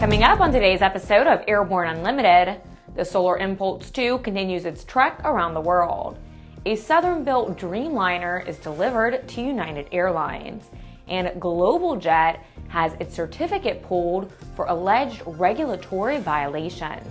Coming up on today's episode of Airborne Unlimited, the Solar Impulse 2 continues its trek around the world. A Southern-built Dreamliner is delivered to United Airlines, and GlobalJet has its certificate pulled for alleged regulatory violations.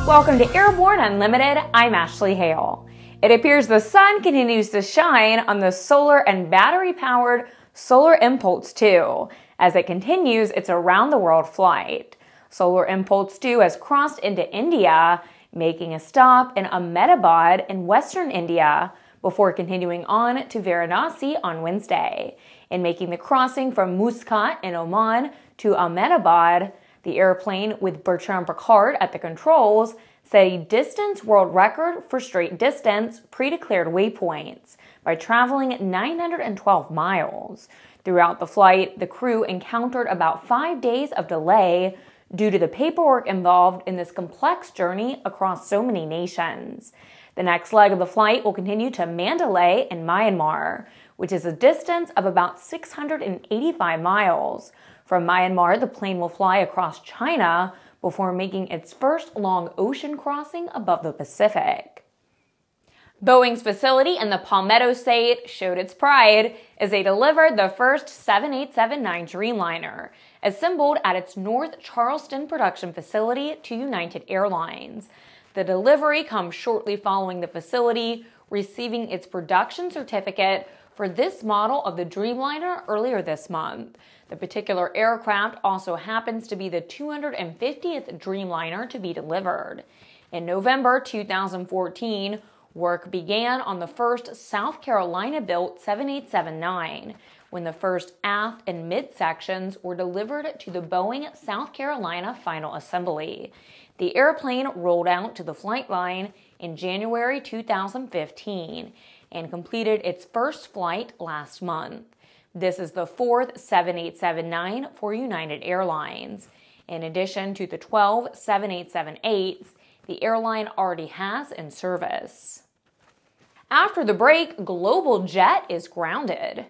Welcome to Airborne Unlimited. I'm Ashley Hale. It appears the sun continues to shine on the solar and battery-powered Solar Impulse 2 as it continues its around-the-world flight. Solar Impulse 2 has crossed into India, making a stop in Ahmedabad in western India before continuing on to Varanasi on Wednesday. In making the crossing from Muscat in Oman to Ahmedabad, the airplane with Bertrand Piccard at the controls set a distance world record for straight distance pre-declared waypoints by traveling 912 miles. Throughout the flight, the crew encountered about 5 days of delay due to the paperwork involved in this complex journey across so many nations. The next leg of the flight will continue to Mandalay in Myanmar, which is a distance of about 685 miles. From Myanmar, the plane will fly across China before making its first long ocean crossing above the Pacific. Boeing's facility in the Palmetto State showed its pride as they delivered the first 7879 Dreamliner, assembled at its North Charleston production facility to United Airlines. The delivery comes shortly following the facility receiving its production certificate for this model of the Dreamliner earlier this month. The particular aircraft also happens to be the 250th Dreamliner to be delivered. In November 2014, work began on the first South Carolina-built 7879, when the first aft and mid-sections were delivered to the Boeing South Carolina Final Assembly. The airplane rolled out to the flight line in January 2015 and completed its first flight last month. This is the fourth 7879 for United Airlines. In addition to the 12 7878s, the airline already has in service. After the break, GlobalJet is grounded.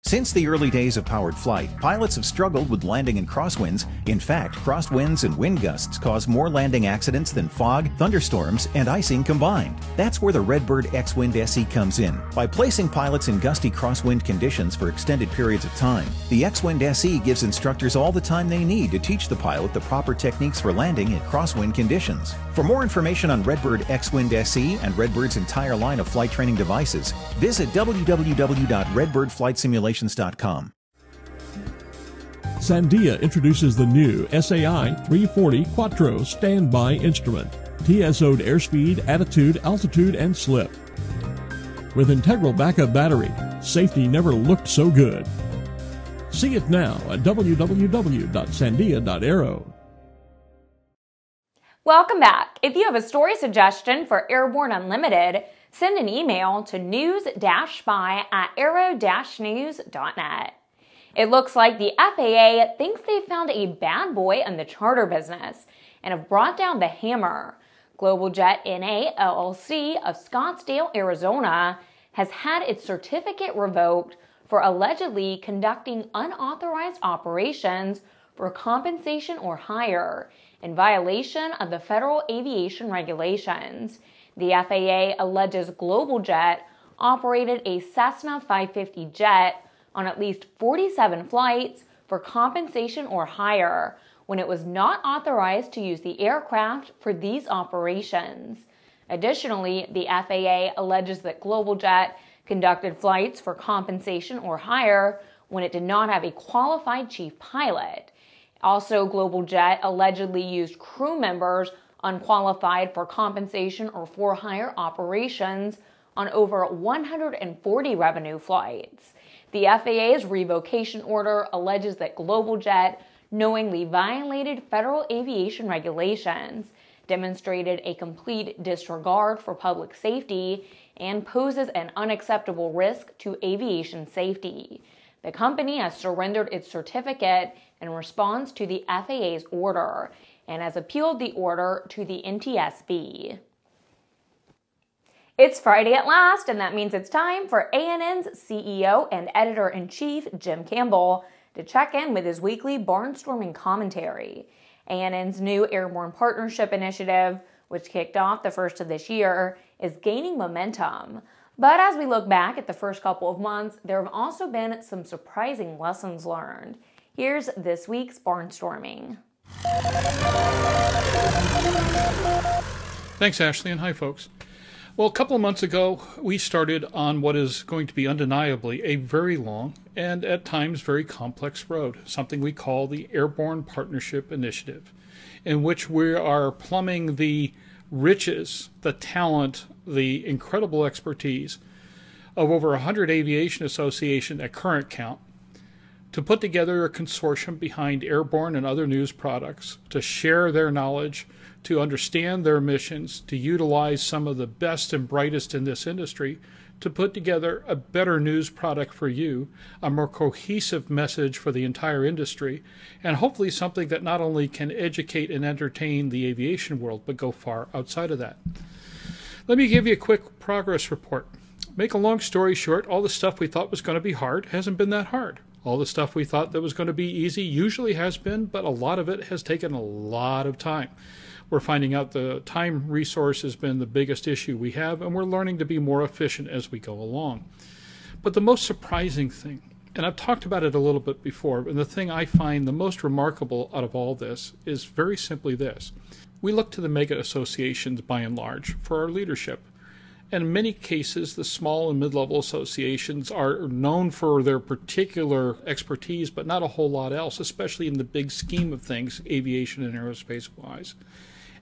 Since the early days of powered flight, pilots have struggled with landing in crosswinds. In fact, crosswinds and wind gusts cause more landing accidents than fog, thunderstorms, and icing combined. That's where the Redbird X-Wind SE comes in. By placing pilots in gusty crosswind conditions for extended periods of time, the X-Wind SE gives instructors all the time they need to teach the pilot the proper techniques for landing in crosswind conditions. For more information on Redbird X-Wind SE and Redbird's entire line of flight training devices, visit www.redbirdflightsimulations.com. Sandia introduces the new SAI 340 Quattro standby instrument. TSO'd airspeed, attitude, altitude, and slip. With integral backup battery, safety never looked so good. See it now at www.sandia.aero. Welcome back. If you have a story suggestion for Airborne Unlimited, send an email to news-spy@aero-news.net. It looks like the FAA thinks they found a bad boy in the charter business and have brought down the hammer. GlobalJet NA, LLC of Scottsdale, Arizona, has had its certificate revoked for allegedly conducting unauthorized operations for compensation or hire in violation of the Federal Aviation Regulations. The FAA alleges GlobalJet operated a Cessna 550 jet on at least 47 flights for compensation or hire when it was not authorized to use the aircraft for these operations. Additionally, the FAA alleges that GlobalJet conducted flights for compensation or hire when it did not have a qualified chief pilot. Also, GlobalJet allegedly used crew members unqualified for compensation or for hire operations on over 140 revenue flights. The FAA's revocation order alleges that GlobalJet knowingly violated Federal Aviation Regulations, demonstrated a complete disregard for public safety and poses an unacceptable risk to aviation safety. The company has surrendered its certificate in response to the FAA's order and has appealed the order to the NTSB. It's Friday at last, and that means it's time for ANN's CEO and Editor-in-Chief, Jim Campbell, to check in with his weekly barnstorming commentary. ANN's new Airborne Partnership Initiative, which kicked off the first of this year, is gaining momentum. But as we look back at the first couple of months, there have also been some surprising lessons learned. Here's this week's barnstorming. Thanks, Ashley, and hi, folks. Well, a couple of months ago, we started on what is going to be undeniably a very long and at times very complex road, something we call the Airborne Partnership Initiative, in which we are plumbing the riches, the talent, the incredible expertise of over 100 aviation associations at current count to put together a consortium behind Airborne and other news products to share their knowledge, to understand their missions, to utilize some of the best and brightest in this industry, to put together a better news product for you, a more cohesive message for the entire industry, and hopefully something that not only can educate and entertain the aviation world, but go far outside of that. Let me give you a quick progress report. Make a long story short, all the stuff we thought was going to be hard hasn't been that hard. All the stuff we thought that was going to be easy usually has been, but a lot of it has taken a lot of time. We're finding out the time resource has been the biggest issue we have, and we're learning to be more efficient as we go along. But the most surprising thing, and I've talked about it a little bit before, and the thing I find the most remarkable out of all this is very simply this. We look to the mega associations by and large for our leadership. And in many cases, the small and mid-level associations are known for their particular expertise, but not a whole lot else, especially in the big scheme of things, aviation and aerospace-wise.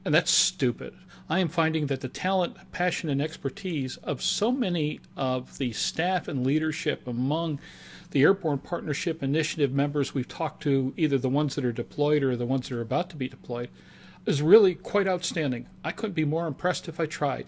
And that's stupid. I am finding that the talent, passion, and expertise of so many of the staff and leadership among the Airborne Partnership Initiative members we've talked to, either the ones that are deployed or the ones that are about to be deployed, is really quite outstanding. I couldn't be more impressed if I tried.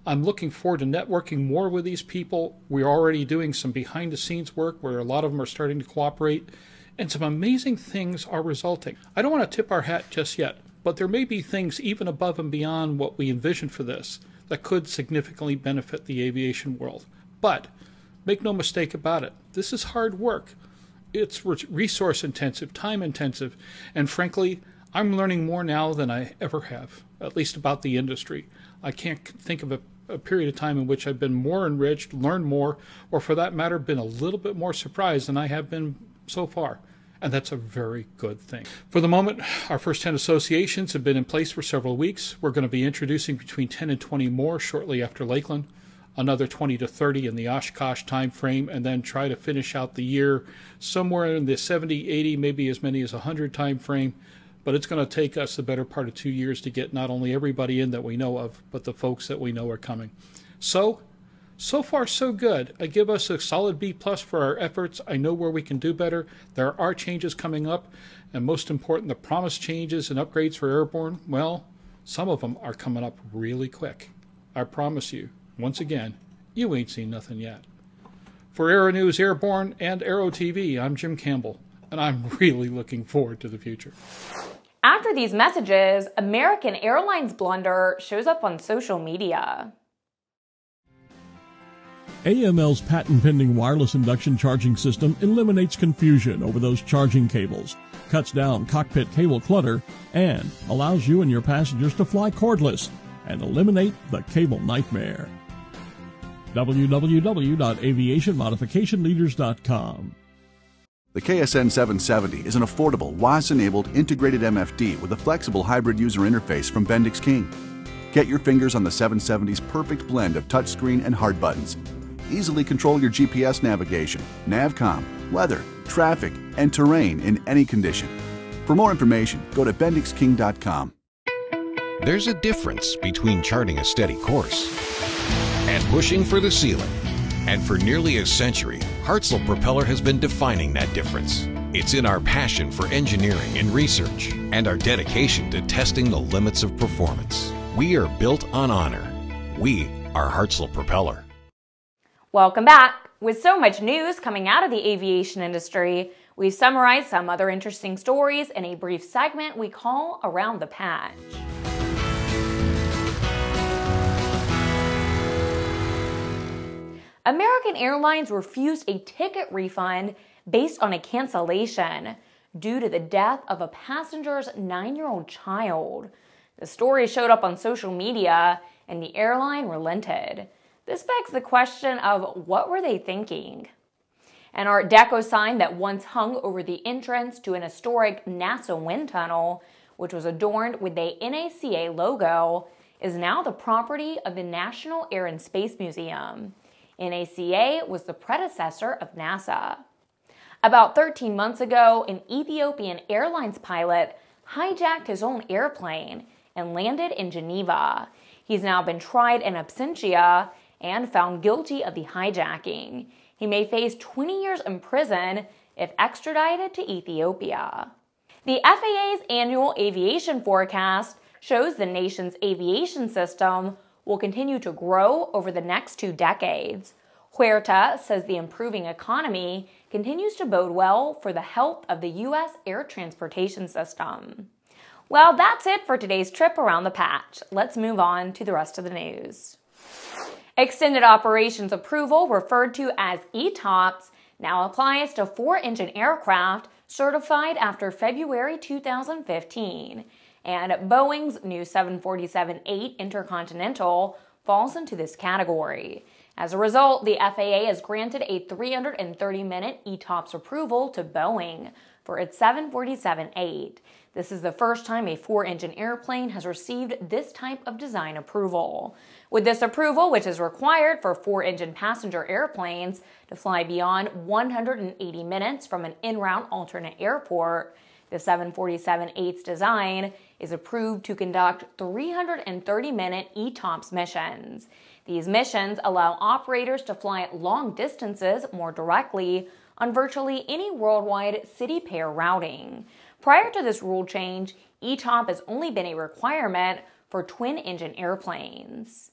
I'm looking forward to networking more with these people. We're already doing some behind-the-scenes work where a lot of them are starting to cooperate, and some amazing things are resulting. I don't want to tip our hat just yet, but there may be things even above and beyond what we envisioned for this that could significantly benefit the aviation world. But make no mistake about it, this is hard work. It's resource-intensive, time-intensive, and frankly, I'm learning more now than I ever have, at least about the industry. I can't think of a period of time in which I've been more enriched, learned more, or for that matter, been a little bit more surprised than I have been so far. And that's a very good thing. For the moment, our first 10 associations have been in place for several weeks. We're going to be introducing between 10 and 20 more shortly after Lakeland, another 20 to 30 in the Oshkosh time frame, and then try to finish out the year somewhere in the 70, 80, maybe as many as 100 time frame. But it's going to take us the better part of 2 years to get not only everybody in that we know of, but the folks that we know are coming. So far so good. I give us a solid B+ for our efforts. I know where we can do better. There are changes coming up, and most important, the promised changes and upgrades for Airborne, well, some of them are coming up really quick. I promise you, once again, you ain't seen nothing yet. For Aero-News, Airborne, and Aero-TV, I'm Jim Campbell, and I'm really looking forward to the future. After these messages, American Airlines blunder shows up on social media. AML's patent-pending wireless induction charging system eliminates confusion over those charging cables, cuts down cockpit cable clutter, and allows you and your passengers to fly cordless and eliminate the cable nightmare. www.aviationmodificationleaders.com. The KSN 770 is an affordable, WAS-enabled integrated MFD with a flexible hybrid user interface from Bendix King. Get your fingers on the 770's perfect blend of touchscreen and hard buttons. Easily control your GPS navigation, Navcom, weather, traffic, and terrain in any condition. For more information, go to bendixking.com. There's a difference between charting a steady course and pushing for the ceiling. And for nearly a century, Hartzell Propeller has been defining that difference. It's in our passion for engineering and research and our dedication to testing the limits of performance. We are built on honor. We are Hartzell Propeller. Welcome back. With so much news coming out of the aviation industry, we've summarized some other interesting stories in a brief segment we call Around the Patch. American Airlines refused a ticket refund based on a cancellation due to the death of a passenger's 9-year-old child. The story showed up on social media, and the airline relented. This begs the question of what were they thinking? An Art Deco sign that once hung over the entrance to an historic NASA wind tunnel, which was adorned with a NACA logo, is now the property of the National Air and Space Museum. NACA was the predecessor of NASA. About 13 months ago, an Ethiopian Airlines pilot hijacked his own airplane and landed in Geneva. He's now been tried in absentia and found guilty of the hijacking. He may face 20 years in prison if extradited to Ethiopia. The FAA's annual aviation forecast shows the nation's aviation system will continue to grow over the next 2 decades. Huerta says the improving economy continues to bode well for the health of the U.S. air transportation system. Well, that's it for today's trip around the patch. Let's move on to the rest of the news. Extended operations approval, referred to as ETOPS, now applies to 4-engine aircraft certified after February 2015. And Boeing's new 747-8 Intercontinental falls into this category. As a result, the FAA has granted a 330-minute ETOPS approval to Boeing for its 747-8. This is the first time a 4-engine airplane has received this type of design approval. With this approval, which is required for 4-engine passenger airplanes to fly beyond 180 minutes from an en-route alternate airport, the 747-8's design is approved to conduct 330-minute ETOPS missions. These missions allow operators to fly long distances more directly on virtually any worldwide city pair routing. Prior to this rule change, ETOP has only been a requirement for twin-engine airplanes.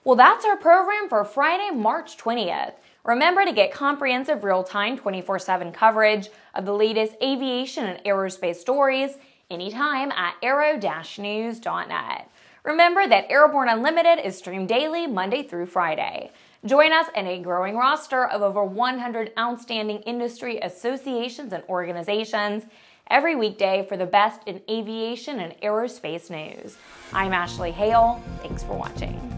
Well, that's our program for Friday, March 20th. Remember to get comprehensive real-time 24/7 coverage of the latest aviation and aerospace stories anytime at aero-news.net. Remember that Airborne Unlimited is streamed daily Monday through Friday. Join us in a growing roster of over 100 outstanding industry associations and organizations every weekday for the best in aviation and aerospace news. I'm Ashley Hale. Thanks for watching.